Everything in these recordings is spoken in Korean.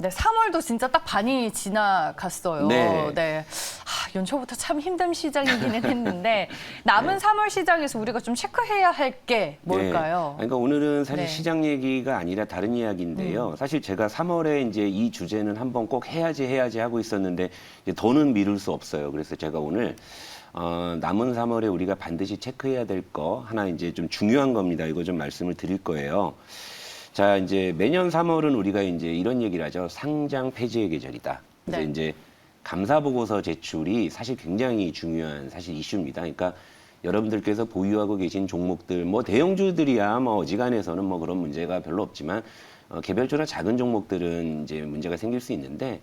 네, 3월도 진짜 딱 반이 지나갔어요. 네. 네. 연초부터 참 힘든 시장이기는 했는데 남은 3월 시장에서 우리가 좀 체크해야 할 게 뭘까요? 네. 그러니까 오늘은 사실 네. 시장 얘기가 아니라 다른 이야기인데요. 사실 제가 3월에 이제 이 주제는 한번 꼭 해야지 하고 있었는데 이제 더는 미룰 수 없어요. 그래서 제가 오늘 남은 3월에 우리가 반드시 체크해야 될 거 하나 이제 좀 중요한 겁니다. 이거 좀 말씀을 드릴 거예요. 자, 이제 매년 3월은 우리가 이제 이런 얘기를 하죠. 상장 폐지의 계절이다. 그래서 네. 이제 감사 보고서 제출이 사실 굉장히 중요한 사실 이슈입니다. 그러니까 여러분들께서 보유하고 계신 종목들, 뭐 대형주들이야 뭐 어지간해서는 뭐 그런 문제가 별로 없지만 개별주나 작은 종목들은 이제 문제가 생길 수 있는데,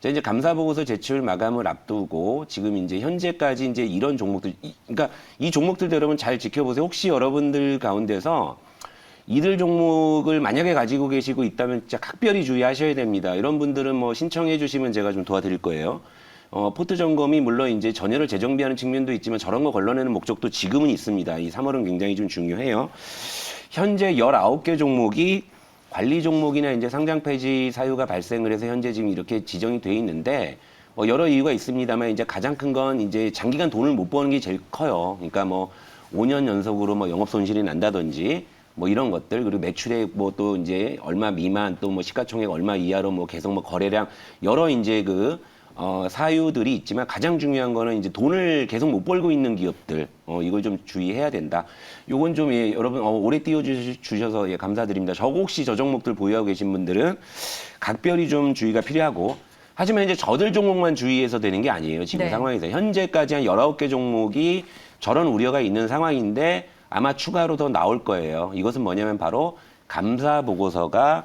자, 이제 감사 보고서 제출 마감을 앞두고 지금 이제 현재까지 이제 이런 종목들, 그러니까 이 종목들도 여러분 잘 지켜보세요. 혹시 여러분들 가운데서 이들 종목을 만약에 가지고 계시고 있다면 진짜 각별히 주의하셔야 됩니다. 이런 분들은 뭐 신청해 주시면 제가 좀 도와드릴 거예요. 포트 점검이 물론 이제 전열을 재정비하는 측면도 있지만 저런 거 걸러내는 목적도 지금은 있습니다. 이 3월은 굉장히 좀 중요해요. 현재 19개 종목이 관리 종목이나 이제 상장 폐지 사유가 발생을 해서 현재 지금 이렇게 지정이 돼 있는데, 여러 이유가 있습니다만 이제 가장 큰 건 이제 장기간 돈을 못 버는 게 제일 커요. 그러니까 뭐 5년 연속으로 뭐 영업 손실이 난다든지 뭐 이런 것들, 그리고 매출액 뭐 또 이제 얼마 미만, 또 뭐 시가총액 얼마 이하로 뭐 계속 뭐 거래량, 여러 이제 사유들이 있지만 가장 중요한 거는 이제 돈을 계속 못 벌고 있는 기업들, 이걸 좀 주의해야 된다. 요건 좀, 예, 여러분, 오래 띄워주셔서 예, 감사드립니다. 저 혹시 저 종목들 보유하고 계신 분들은 각별히 좀 주의가 필요하고, 하지만 이제 저들 종목만 주의해서 되는 게 아니에요. 지금 네. 상황에서. 현재까지 한 19개 종목이 저런 우려가 있는 상황인데 아마 추가로 더 나올 거예요. 이것은 뭐냐면 바로 감사 보고서가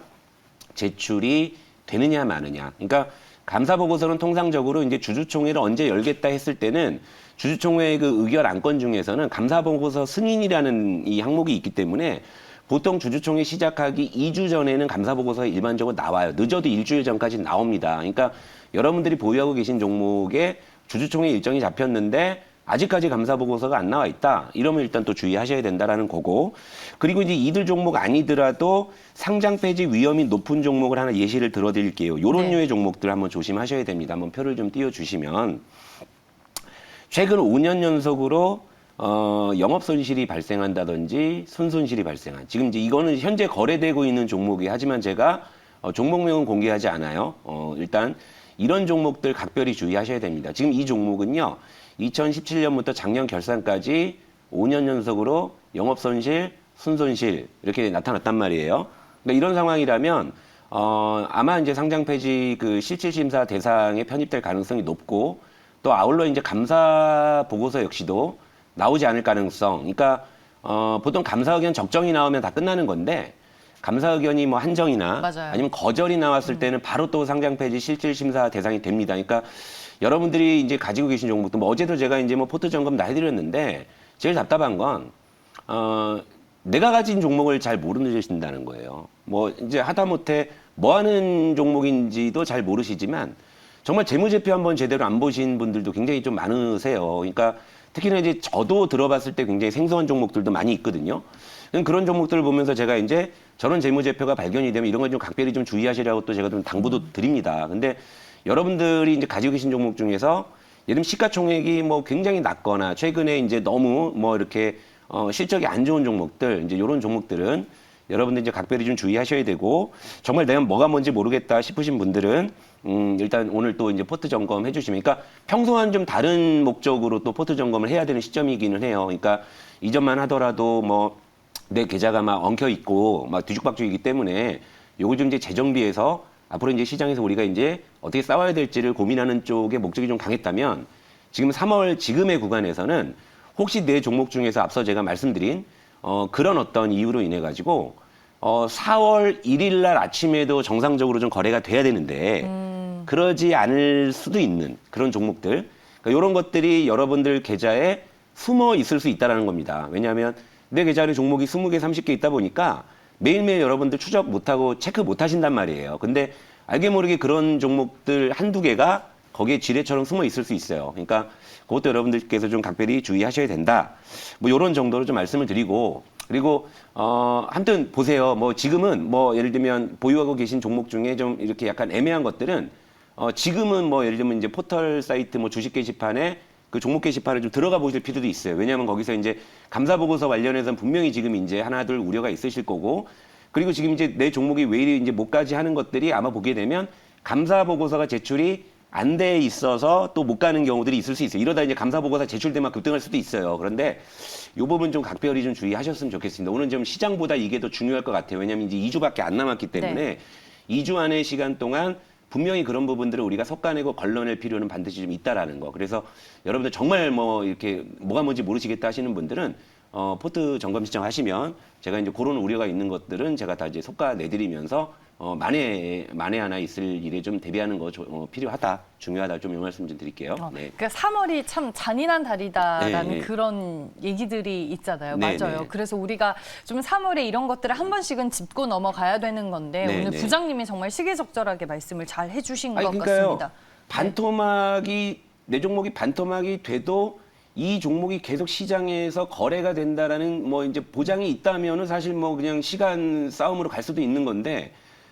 제출이 되느냐 마느냐. 그러니까 감사 보고서는 통상적으로 이제 주주총회를 언제 열겠다 했을 때는 주주총회의 그 의결 안건 중에서는 감사 보고서 승인이라는 이 항목이 있기 때문에 보통 주주총회 시작하기 2주 전에는 감사 보고서가 일반적으로 나와요. 늦어도 일주일 전까지 나옵니다. 그러니까 여러분들이 보유하고 계신 종목에 주주총회 일정이 잡혔는데 아직까지 감사 보고서가 안 나와 있다. 이러면 일단 또 주의하셔야 된다라는 거고. 그리고 이제 이들 종목 아니더라도 상장 폐지 위험이 높은 종목을 하나 예시를 들어드릴게요. 요런 네. 류의 종목들 한번 조심하셔야 됩니다. 한번 표를 좀 띄워주시면, 최근 5년 연속으로 영업 손실이 발생한다든지 순손실이 발생한, 지금 이제 이거는 현재 거래되고 있는 종목이, 하지만 제가 종목명은 공개하지 않아요. 일단 이런 종목들 각별히 주의하셔야 됩니다. 지금 이 종목은요, 2017년부터 작년 결산까지 5년 연속으로 영업 손실, 순손실 이렇게 나타났단 말이에요. 그러니까 이런 상황이라면 아마 이제 상장 폐지 그 실질 심사 대상에 편입될 가능성이 높고, 또 아울러 이제 감사 보고서 역시도 나오지 않을 가능성. 그러니까 보통 감사 의견 적정이 나오면 다 끝나는 건데, 감사 의견이 뭐 한정이나 맞아요. 아니면 거절이 나왔을 때는 바로 또 상장 폐지 실질 심사 대상이 됩니다. 그러니까 여러분들이 이제 가지고 계신 종목도, 뭐 어제도 제가 이제 뭐 포트 점검 다 해드렸는데, 제일 답답한 건 내가 가진 종목을 잘 모르신다는 거예요. 뭐 이제 하다못해 뭐 하는 종목인지도 잘 모르시지만 정말 재무제표 한번 제대로 안 보신 분들도 굉장히 좀 많으세요. 그러니까 특히나 이제 저도 들어봤을 때 굉장히 생소한 종목들도 많이 있거든요. 그런 종목들을 보면서 제가 이제 저런 재무제표가 발견이 되면 이런 걸 좀 각별히 좀 주의하시라고 또 제가 좀 당부도 드립니다. 근데 여러분들이 이제 가지고 계신 종목 중에서 예를 들면 시가총액이 뭐 굉장히 낮거나 최근에 이제 너무 뭐 이렇게 실적이 안 좋은 종목들, 이제 이런 종목들은 여러분들 이제 각별히 좀 주의하셔야 되고, 정말 내가 뭐가 뭔지 모르겠다 싶으신 분들은 일단 오늘 또 이제 포트 점검 해주시면, 그러니까 평소와는 좀 다른 목적으로 또 포트 점검을 해야 되는 시점이기는 해요. 그러니까 이전만 하더라도 뭐 내 계좌가 막 엉켜 있고 막 뒤죽박죽이기 때문에 요걸 좀 이제 재정비해서 앞으로 이제 시장에서 우리가 이제 어떻게 싸워야 될지를 고민하는 쪽에 목적이 좀 강했다면, 지금 3월 지금의 구간에서는 혹시 내 종목 중에서 앞서 제가 말씀드린 그런 어떤 이유로 인해 가지고 4월 1일 날 아침에도 정상적으로 좀 거래가 돼야 되는데 그러지 않을 수도 있는 그런 종목들, 그러니까 이런 것들이 여러분들 계좌에 숨어 있을 수 있다는 겁니다. 왜냐하면 내 계좌에 종목이 20개, 30개 있다 보니까 매일매일 여러분들 추적 못하고 체크 못 하신단 말이에요. 근데 알게 모르게 그런 종목들 한두 개가 거기에 지뢰처럼 숨어 있을 수 있어요. 그러니까 그것도 여러분들께서 좀 각별히 주의하셔야 된다. 뭐 이런 정도로 좀 말씀을 드리고, 그리고 아무튼 보세요. 뭐 지금은 뭐 예를 들면 보유하고 계신 종목 중에 좀 이렇게 약간 애매한 것들은 지금은 뭐 예를 들면 이제 포털 사이트 뭐 주식 게시판에 그 종목 게시판을 좀 들어가 보실 필요도 있어요. 왜냐하면 거기서 이제 감사 보고서 관련해서는 분명히 지금 이제 하나둘 우려가 있으실 거고, 그리고 지금 이제 내 종목이 왜 이리 이제 못까지 하는 것들이 아마 보게 되면 감사 보고서가 제출이 안 돼 있어서 또 못 가는 경우들이 있을 수 있어요. 이러다 이제 감사 보고서 제출되면 급등할 수도 있어요. 그런데 이 부분 좀 각별히 좀 주의하셨으면 좋겠습니다. 오늘 좀 시장보다 이게 더 중요할 것 같아요. 왜냐하면 이제 2주밖에 안 남았기 때문에 네. 2주 안의 시간 동안 분명히 그런 부분들을 우리가 솎아내고 걸러낼 필요는 반드시 좀 있다라는 거. 그래서 여러분들 정말 뭐 이렇게 뭐가 뭔지 모르시겠다 하시는 분들은 포트 점검 신청하시면 제가 이제 그런 우려가 있는 것들은 제가 다 이제 솎아내드리면서 만에 하나 있을 일에 좀 대비하는 거 필요하다, 중요하다 좀 이 말씀 좀 드릴게요. 네. 그러니까 3월이 참 잔인한 달이다라는 네, 네. 그런 얘기들이 있잖아요. 네, 맞아요. 네. 그래서 우리가 좀 3월에 이런 것들을 한 번씩은 짚고 넘어가야 되는 건데 네, 오늘 네. 부장님이 정말 시기적절하게 말씀을 잘 해주신 것 그러니까요. 같습니다. 반토막이 내 종목이 반토막이 돼도 이 종목이 계속 시장에서 거래가 된다라는 뭐 이제 보장이 있다면은 사실 뭐 그냥 시간 싸움으로 갈 수도 있는 건데,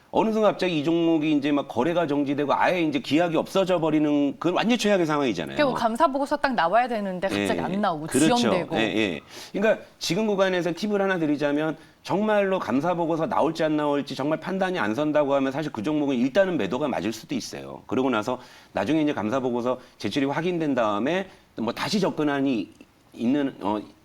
어느 순간 갑자기 이 종목이 이제 막 거래가 정지되고 아예 이제 기약이 없어져 버리는 그건 완전 최악의 상황이잖아요. 그리고 감사 보고서 딱 나와야 되는데 갑자기 예, 안 나오고 그렇죠. 지연되고. 예, 예. 그러니까 지금 구간에서 팁을 하나 드리자면 정말로 감사 보고서 나올지 안 나올지 정말 판단이 안 선다고 하면 사실 그 종목은 일단은 매도가 맞을 수도 있어요. 그러고 나서 나중에 이제 감사 보고서 제출이 확인된 다음에 뭐 다시 접근안이 있는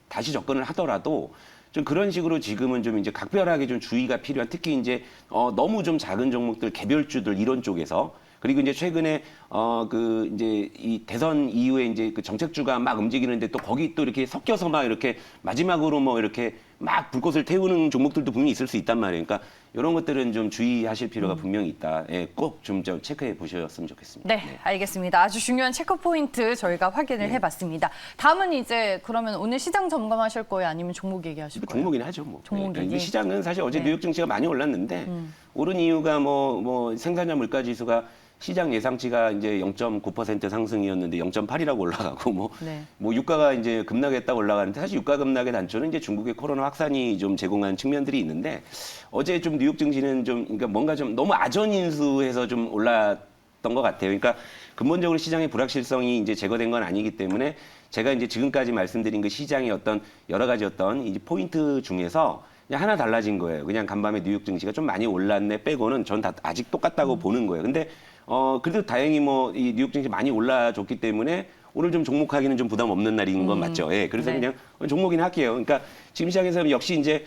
다시 접근을 하더라도 좀 그런 식으로 지금은 좀 이제 각별하게 좀 주의가 필요한, 특히 이제 너무 좀 작은 종목들 개별주들 이런 쪽에서, 그리고 이제 최근에 그 이제 이 대선 이후에 이제 그 정책주가 막 움직이는데 또 거기 또 이렇게 섞여서 막 이렇게 마지막으로 뭐 이렇게 막 불꽃을 태우는 종목들도 분명히 있을 수 있단 말이에요. 그러니까 이런 것들은 좀 주의하실 필요가 분명히 있다. 예, 꼭 좀 체크해 보셨으면 좋겠습니다. 네, 알겠습니다. 아주 중요한 체크 포인트 저희가 확인을 해봤습니다. 다음은 이제 그러면 오늘 시장 점검하실 거예요? 아니면 종목 얘기하실 거예요? 종목이나 하죠, 뭐. 종목 예, 얘기. 시장은 사실 어제 네. 뉴욕 증시가 많이 올랐는데 오른 이유가 뭐 생산자 물가 지수가 시장 예상치가 이제 0.9% 상승이었는데 0.8이라고 올라가고 네. 뭐 유가가 이제 급락에 딱 올라가는데, 사실 유가 급락의 단초는 이제 중국의 코로나 확산이 좀 제공한 측면들이 있는데, 어제 좀 뉴욕 증시는 좀 그러니까 뭔가 좀 너무 아전인수해서 좀 올랐던 것 같아요. 그러니까 근본적으로 시장의 불확실성이 이제 제거된 건 아니기 때문에 제가 이제 지금까지 말씀드린 그 시장의 어떤 여러 가지 어떤 이제 포인트 중에서 그냥 하나 달라진 거예요. 그냥 간밤에 뉴욕 증시가 좀 많이 올랐네 빼고는 전 다 아직 똑같다고 보는 거예요. 근데 그래도 다행히 뭐 이 뉴욕 증시 많이 올라줬기 때문에 오늘 좀 종목하기는 좀 부담 없는 날인 건 맞죠. 예, 그래서 네. 그냥 종목이나 할게요. 그러니까 지금 시장에서 역시 이제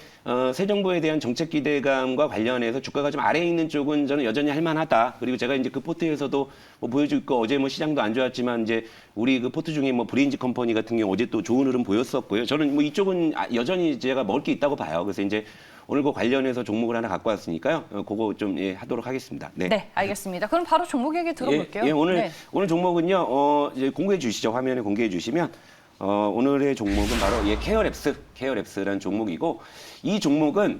새 정부에 대한 정책 기대감과 관련해서 주가가 좀 아래에 있는 쪽은 저는 여전히 할만하다. 그리고 제가 이제 그 포트에서도 뭐 보여주고 있고, 어제 뭐 시장도 안 좋았지만 이제 우리 그 포트 중에 뭐 브레인즈 컴퍼니 같은 경우 어제 또 좋은 흐름 보였었고요. 저는 뭐 이쪽은 여전히 제가 먹을 게 있다고 봐요. 그래서 이제 오늘 그 관련해서 종목을 하나 갖고 왔으니까요. 그거 좀 하도록 하겠습니다. 네. 네, 알겠습니다. 그럼 바로 종목 얘기 들어볼게요. 예, 오늘 네. 오늘 종목은요. 이제 공개해 주시죠. 화면에 공개해 주시면 오늘의 종목은 바로 케어랩스라는 종목이고, 이 종목은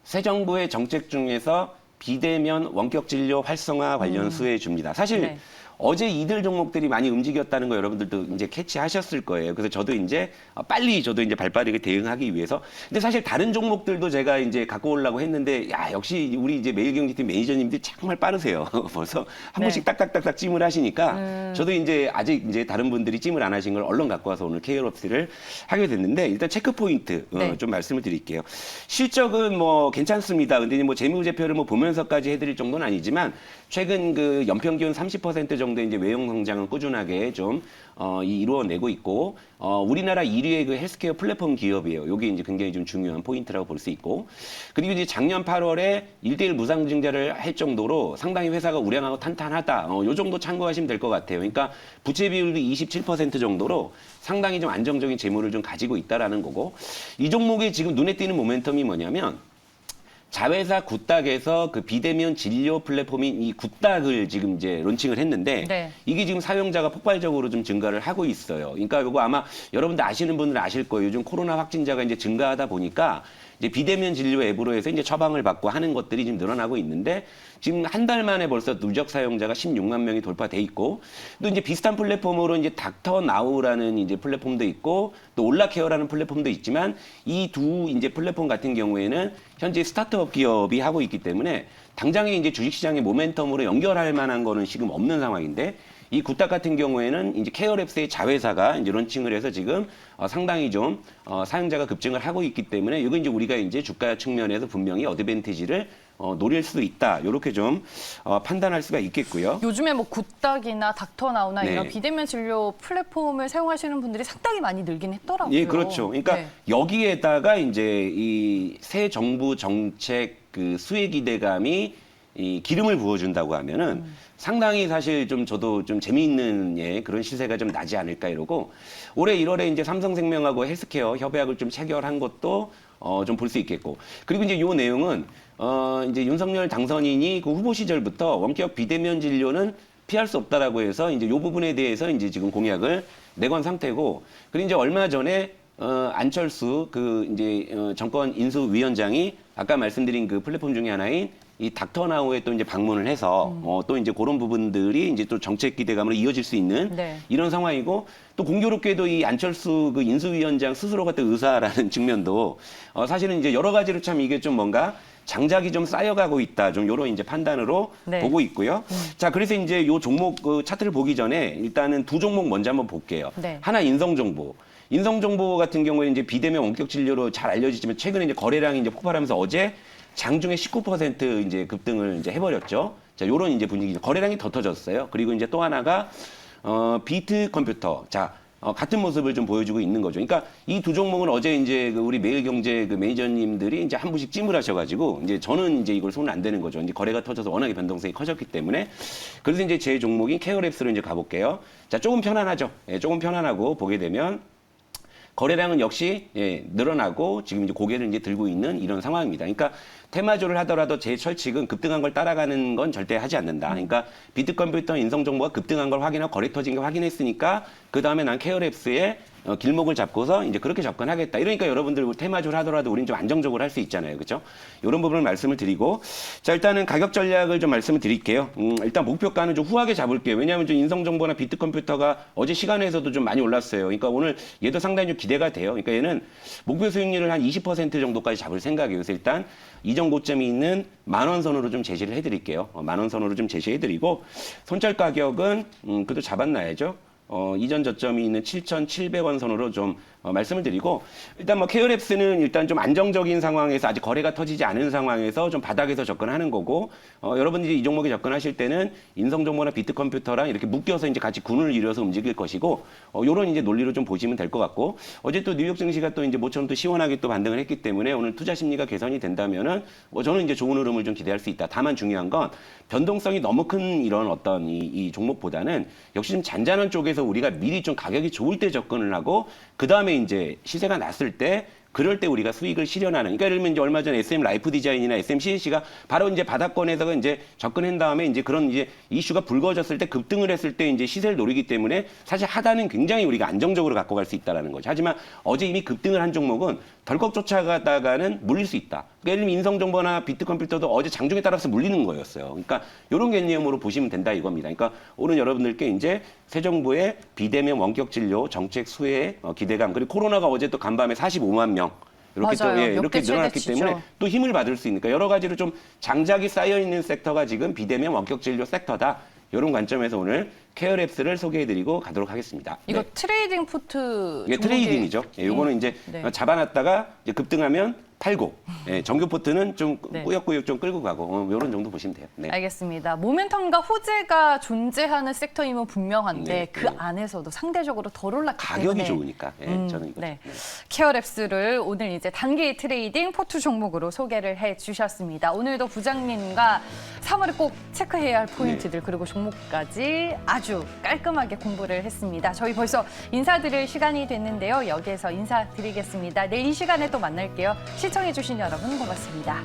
새 정부의 정책 중에서 비대면 원격 진료 활성화 관련 수혜 줍니다. 사실 네. 어제 이들 종목들이 많이 움직였다는 거 여러분들도 이제 캐치하셨을 거예요. 그래서 저도 이제 빨리 발빠르게 대응하기 위해서. 근데 사실 다른 종목들도 제가 이제 갖고 오려고 했는데, 야, 역시 우리 이제 매일경제팀 매니저님들이 정말 빠르세요. 벌써 한 네. 번씩 딱딱딱딱 찜을 하시니까 저도 이제 아직 이제 다른 분들이 찜을 안 하신 걸 얼른 갖고 와서 오늘 케어롭스를 하게 됐는데, 일단 체크 포인트 네. 좀 말씀을 드릴게요. 실적은 뭐 괜찮습니다. 근데 뭐 재무제표를 뭐 보면서까지 해드릴 정도는 아니지만, 최근 그 연평균 30% 정도 이제 외형 성장을 꾸준하게 좀 이루어내고 있고, 우리나라 1위의 그 헬스케어 플랫폼 기업이에요. 이게 이제 굉장히 좀 중요한 포인트라고 볼 수 있고, 그리고 이제 작년 8월에 1대1 무상증자를 할 정도로 상당히 회사가 우량하고 탄탄하다. 요 정도 참고하시면 될 것 같아요. 그러니까 부채 비율도 27% 정도로 상당히 좀 안정적인 재물을 좀 가지고 있다라는 거고, 이 종목이 지금 눈에 띄는 모멘텀이 뭐냐면, 자회사 굿닥에서 그 비대면 진료 플랫폼인 이 굿닥을 지금 이제 론칭을 했는데, 네. 이게 지금 사용자가 폭발적으로 좀 증가를 하고 있어요. 그러니까 이거 아마 여러분들 아시는 분들은 아실 거예요. 요즘 코로나 확진자가 이제 증가하다 보니까 이제 비대면 진료 앱으로 해서 이제 처방을 받고 하는 것들이 지금 늘어나고 있는데 지금 한 달 만에 벌써 누적 사용자가 16만 명이 돌파돼 있고 또 이제 비슷한 플랫폼으로 이제 닥터 나우라는 이제 플랫폼도 있고 또 올라케어라는 플랫폼도 있지만 이 두 이제 플랫폼 같은 경우에는 현재 스타트업 기업이 하고 있기 때문에 당장에 이제 주식시장의 모멘텀으로 연결할 만한 거는 지금 없는 상황인데 이 굿닥 같은 경우에는 이제 케어랩스의 자회사가 이제 론칭을 해서 지금 상당히 좀 사용자가 급증을 하고 있기 때문에 이거 이제 우리가 이제 주가 측면에서 분명히 어드밴티지를 노릴 수도 있다. 이렇게 좀 판단할 수가 있겠고요. 요즘에 뭐 굿닥이나 닥터나우나 네. 이런 비대면 진료 플랫폼을 사용하시는 분들이 상당히 많이 늘긴 했더라고요. 예, 그렇죠. 그러니까 네. 여기에다가 이제 이 새 정부 정책 그 수혜 기대감이 이 기름을 부어준다고 하면은 상당히 사실 좀 저도 좀 재미있는 예, 그런 시세가 좀 나지 않을까 이러고 올해 1월에 이제 삼성생명하고 헬스케어 협약을 좀 체결한 것도 좀 볼 수 있겠고 그리고 이제 요 내용은 이제 윤석열 당선인이 그 후보 시절부터 원격 비대면 진료는 피할 수 없다라고 해서 이제 요 부분에 대해서 이제 지금 공약을 내건 상태고 그리고 이제 얼마 전에 안철수 그 이제 정권 인수위원장이 아까 말씀드린 그 플랫폼 중에 하나인 이 닥터나우에 또 이제 방문을 해서 또 이제 그런 부분들이 이제 또 정책 기대감으로 이어질 수 있는 네. 이런 상황이고 또 공교롭게도 이 안철수 그 인수위원장 스스로가 또 의사라는 측면도 사실은 이제 여러 가지로 참 이게 좀 뭔가 장작이 좀 쌓여가고 있다. 좀 요런 이제 판단으로 네. 보고 있고요. 자, 그래서 이제 요 종목 그 차트를 보기 전에 일단은 두 종목 먼저 한번 볼게요. 네. 하나 인성정보. 인성정보 같은 경우에 이제 비대면 원격 진료로 잘 알려지지만 최근에 이제 거래량이 이제 폭발하면서 어제 장중에 19% 이제 급등을 이제 해버렸죠. 자, 요런 이제 분위기. 거래량이 더 터졌어요. 그리고 이제 또 하나가 비트 컴퓨터. 자, 같은 모습을 좀 보여주고 있는 거죠. 그러니까 이 두 종목은 어제 이제 그 우리 매일경제 그 매니저님들이 이제 한 분씩 찜을 하셔가지고 이제 저는 이제 이걸 손을 안 대는 거죠. 이제 거래가 터져서 워낙에 변동성이 커졌기 때문에 그래서 이제 제 종목인 케어랩스로 이제 가볼게요. 자, 조금 편안하죠. 예, 조금 편안하고 보게 되면 거래량은 역시 예, 늘어나고 지금 이제 고개를 이제 들고 있는 이런 상황입니다. 그러니까 테마주를 하더라도 제 철칙은 급등한 걸 따라가는 건 절대 하지 않는다. 그러니까 비트컴퓨터 인성정보가 급등한 걸 확인하고 거래 터진 걸 확인했으니까 그 다음에 난 케어랩스의 길목을 잡고서 이제 그렇게 접근하겠다. 이러니까 여러분들 테마주를 하더라도 우리는 좀 안정적으로 할 수 있잖아요. 그렇죠? 이런 부분을 말씀을 드리고 자 일단은 가격 전략을 좀 말씀을 드릴게요. 일단 목표가는 좀 후하게 잡을게요. 왜냐하면 좀 인성정보나 비트컴퓨터가 어제 시간에서도 좀 많이 올랐어요. 그러니까 오늘 얘도 상당히 좀 기대가 돼요. 그러니까 얘는 목표 수익률을 한 20% 정도까지 잡을 생각이에요. 그래서 일단 이전 고점이 있는 10,000원 선으로 좀 제시를 해드릴게요. 10,000원 선으로 좀 제시해드리고 손절 가격은 그래도 잡아놔야죠. 이전 저점이 있는 7,700원 선으로 좀 말씀을 드리고 일단 뭐 케어랩스는 일단 좀 안정적인 상황에서 아직 거래가 터지지 않은 상황에서 좀 바닥에서 접근하는 거고 여러분들이 이 종목에 접근하실 때는 인성정보나 비트컴퓨터랑 이렇게 묶여서 이제 같이 군을 이뤄서 움직일 것이고 요런 이제 논리로 좀 보시면 될 것 같고 어제 또 뉴욕 증시가 또 이제 모처럼 또 시원하게 또 반등을 했기 때문에 오늘 투자 심리가 개선이 된다면은 뭐 저는 이제 좋은 흐름을 좀 기대할 수 있다. 다만 중요한 건 변동성이 너무 큰 이런 어떤 이 종목보다는 역시 좀 잔잔한 쪽에서 우리가 미리 좀 가격이 좋을 때 접근을 하고 그 다음에 이제 시세가 났을 때 그럴 때 우리가 수익을 실현하는. 그러니까 예를 들면 이제 얼마 전에 SM 라이프 디자인이나 SM CC가 바로 이제 바닥권에다가 이제 접근한 다음에 이제 그런 이제 이슈가 불거졌을 때 급등을 했을 때 이제 시세를 노리기 때문에 사실 하단은 굉장히 우리가 안정적으로 갖고 갈 수 있다라는 거죠. 하지만 어제 이미 급등을 한 종목은 덜컥 쫓아가다가는 물릴 수 있다. 그러니까 예를 들면 인성정보나 비트컴퓨터도 어제 장중에 따라서 물리는 거였어요. 그러니까 이런 개념으로 보시면 된다 이겁니다. 그러니까 오늘 여러분들께 이제 새 정부의 비대면 원격 진료 정책 수혜의 기대감 그리고 코로나가 어제 또 간밤에 45만 명 이렇게 맞아요. 또 예, 역대 이렇게 늘어났기 최대치죠. 때문에 또 힘을 받을 수 있으니까 여러 가지로 좀 장작이 쌓여 있는 섹터가 지금 비대면 원격 진료 섹터다. 이런 관점에서 오늘 케어랩스를 소개해드리고 가도록 하겠습니다. 이거 네. 트레이딩 포트 이게 트레이딩이죠. 예, 요거는 이제 네. 잡아놨다가 이제 급등하면 팔고 예, 정규 포트는 좀 네. 꾸역꾸역 좀 끌고 가고 이런 정도 보시면 돼요. 네. 알겠습니다. 모멘텀과 호재가 존재하는 섹터임은 분명한데 네, 그 네. 안에서도 상대적으로 덜 올랐기 가격이 때문에 좋으니까 예, 저는 이거. 네. 케어랩스를 오늘 이제 단기 트레이딩 포트 종목으로 소개를 해주셨습니다. 오늘도 부장님과 3월에 꼭 체크해야 할 포인트들 그리고 종목까지 아주 깔끔하게 공부를 했습니다. 저희 벌써 인사드릴 시간이 됐는데요. 여기에서 인사드리겠습니다. 내일 이 시간에 또 만날게요. 시청해주신 여러분 고맙습니다.